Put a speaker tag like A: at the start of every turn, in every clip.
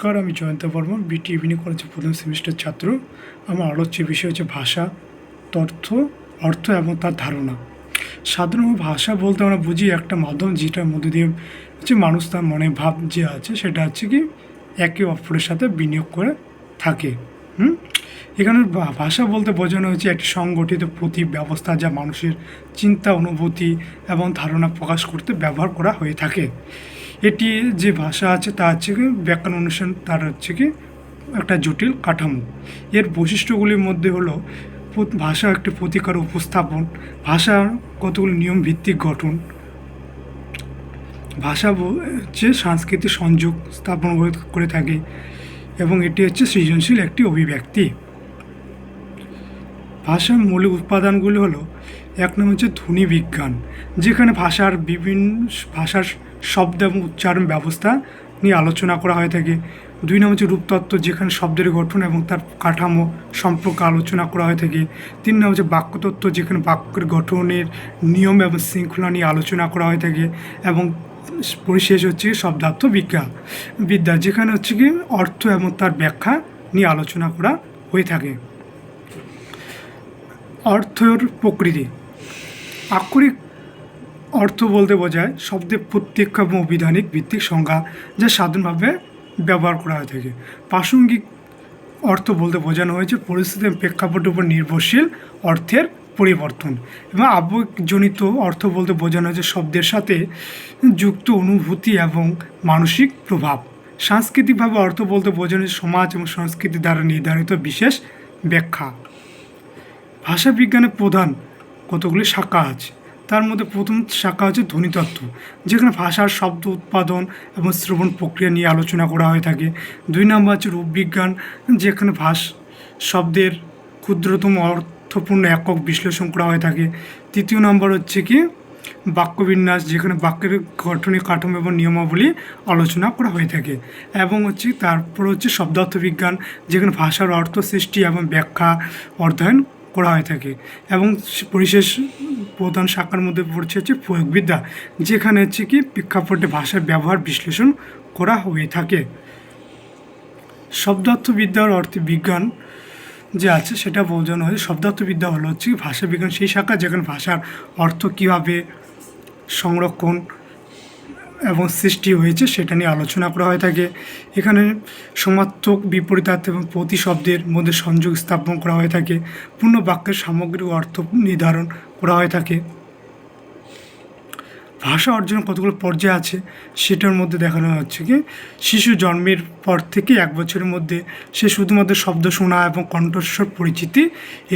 A: নমস্কার, আমি জয়ন্ত বর্মন, বিটি ইভিনিং কলেজের প্রথম সেমিস্টার ছাত্র। আমার আলোচ্য বিষয় হচ্ছে ভাষা, তথ্য, অর্থ এবং তার ধারণা। সাধারণত ভাষা বলতে আমরা বুঝি একটা মাধ্যম, যেটার মধ্যে দিয়ে হচ্ছে মানুষ তার মনে ভাব যে আছে সেটা হচ্ছে কি একে অপরের সাথে বিনিয়োগ করে থাকে। এখানে ভাষা বলতে বোঝানো হচ্ছে একটি সংগঠিত প্রতি ব্যবস্থা যা মানুষের চিন্তা, অনুভূতি এবং ধারণা প্রকাশ করতে ব্যবহার করা হয়ে থাকে। এটি যে ভাষা আছে তা হচ্ছে কি ব্যাকরণ অনুসারে তার হচ্ছে কি একটা জটিল কাঠামো। এর বৈশিষ্ট্যগুলির মধ্যে হলো ভাষা একটি প্রতিকার উপস্থাপন, ভাষার কতগুলি নিয়ম ভিত্তিক গঠন, ভাষা হচ্ছে সাংস্কৃতিক সংযোগ স্থাপন করে থাকে এবং এটি হচ্ছে সৃজনশীল একটি অভিব্যক্তি। ভাষার মৌলিক উপাদানগুলি হলো, এক নম্বর হচ্ছে ধ্বনি বিজ্ঞান, যেখানে ভাষার শব্দ এবং উচ্চারণ ব্যবস্থা নিয়ে আলোচনা করা হয়ে থাকে। দুই নম্বর হচ্ছে রূপতত্ত্ব, যেখানে শব্দের গঠন এবং তার কাঠামো সম্পর্কে আলোচনা করা হয়ে থাকে। তিন নম্বর হচ্ছে বাক্যতত্ত্ব, যেখানে বাক্যের গঠনের নিয়ম এবং শৃঙ্খলা নিয়ে আলোচনা করা হয়ে থাকে। এবং পরিশেষ হচ্ছে শব্দার্থ বিদ্যা, যেখানে হচ্ছে কি অর্থ এবং তার ব্যাখ্যা নিয়ে আলোচনা করা হয়ে থাকে। অর্থের প্রকৃতি। আক্ষরিক অর্থ বলতে বোঝায় শব্দের প্রত্যক্ষ এবং অভিধানিক ভিত্তিক সংজ্ঞা, যা সাধারণভাবে ব্যবহার করা হয়ে থাকে। প্রাসঙ্গিক অর্থ বলতে বোঝানো হয়েছে পরিস্থিতি এবং প্রেক্ষাপটের উপর নির্ভরশীল অর্থের পরিবর্তন। এবং আবেগজনিত অর্থ বলতে বোঝানো হয়েছে শব্দের সাথে যুক্ত অনুভূতি এবং মানসিক প্রভাব। সাংস্কৃতিকভাবে অর্থ বলতে বোঝানো হয়েছে সমাজ এবং সংস্কৃতি দ্বারা নির্ধারিত বিশেষ ব্যাখ্যা। ভাষা বিজ্ঞানের প্রধান কতগুলি শাখা আছে, তার মধ্যে প্রথম শাখা হচ্ছে ধ্বনিতত্ত্ব, যেখানে ভাষার শব্দ উৎপাদন এবং শ্রবণ প্রক্রিয়া নিয়ে আলোচনা করা হয়ে থাকে। দুই নম্বর হচ্ছে রূপবিজ্ঞান, যেখানে শব্দের ক্ষুদ্রতম অর্থপূর্ণ একক বিশ্লেষণ করা হয়ে থাকে। তৃতীয় নম্বর হচ্ছে কি বাক্যবিন্যাস, যেখানে বাক্যের গঠনিক কাঠামো এবং নিয়মাবলী আলোচনা করা হয়ে থাকে। এবং হচ্ছে তারপর হচ্ছে শব্দার্থ বিজ্ঞান, যেখানে ভাষার অর্থ সৃষ্টি এবং ব্যাখ্যা অধ্যয়ন করা হয়ে থাকে। এবং পরিশেষ প্রধান শাখার মধ্যে পড়ছে হচ্ছে প্রয়োগবিদ্যা, যেখানে হচ্ছে কি প্রেক্ষাপটে ভাষার ব্যবহার বিশ্লেষণ করা হয়ে থাকে। শব্দার্থবিদ্যার অর্থে বিজ্ঞান যে আছে সেটা বোঝানো হয়। শব্দার্থবিদ্যা হলো হচ্ছে ভাষা বিজ্ঞান সেই শাখা, যেখানে ভাষার অর্থ কীভাবে সংরক্ষণ এবং সৃষ্টি হয়েছে সেটা নিয়ে আলোচনা করা হয়ে থাকে। এখানে সমার্থক, বিপরীতার্থ এবং প্রতি শব্দের মধ্যে সংযোগ স্থাপন করা হয়ে থাকে। পূর্ণ বাক্যের সামগ্রিক অর্থ নির্ধারণ করা হয়ে থাকে। ভাষা অর্জনের কতগুলো পর্যায় আছে সেটার মধ্যে দেখানো হচ্ছে কি শিশু জন্মের পর থেকে 1 বছরের মধ্যে সে শুধুমাত্র শব্দ শোনা এবং কণ্ঠস্বর পরিচিতি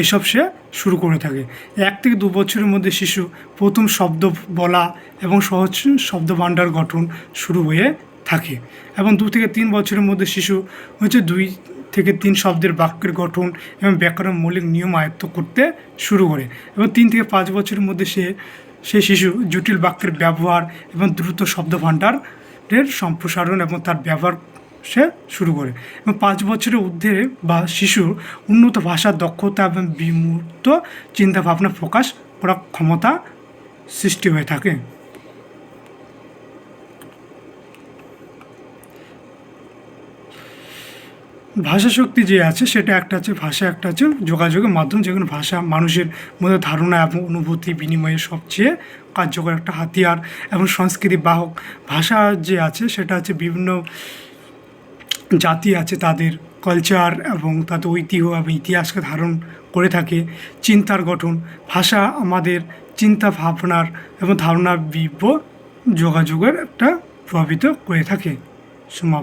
A: এসব সে শুরু করে থাকে। 1 থেকে 2 বছরের মধ্যে শিশু প্রথম শব্দ বলা এবং সহজ শব্দভাণ্ডার গঠন শুরু হয়ে থাকে। এবং 2 থেকে 3 বছরের মধ্যে শিশু হচ্ছে 2 থেকে 3 শব্দের বাক্যের গঠন এবং ব্যাকরণ মৌলিক নিয়ম আয়ত্ত করতে শুরু করে। এবং 3 থেকে 5 বছরের মধ্যে সে শিশু জটিল বাক্যের ব্যবহার এবং দ্রুত শব্দভাণ্ডারের সম্প্রসারণ এবং তার ব্যবহার সে শুরু করে। এবং 5 বছরের ঊর্ধ্বে বা শিশুর উন্নত ভাষার দক্ষতা এবং বিমূর্ত চিন্তাভাবনা প্রকাশ করার ক্ষমতা সৃষ্টি হয়ে থাকে। ভাষা শক্তি যে আছে সেটা একটা আছে ভাষা, একটা আছে যোগাযোগের মাধ্যম, যেখানে ভাষা মানুষের মধ্যে ধারণা এবং অনুভূতি বিনিময়ের সবচেয়ে কার্যকর একটা হাতিয়ার এবং সংস্কৃতি বাহক। ভাষা যে আছে সেটা হচ্ছে বিভিন্ন জাতি আছে তাদের কালচার এবং তাদের ঐতিহ্য এবং ইতিহাসকে ধারণ করে থাকে। চিন্তার গঠন, ভাষা আমাদের চিন্তা ভাবনার এবং ধারণার যোগাযোগের একটা প্রভাবিত করে থাকে।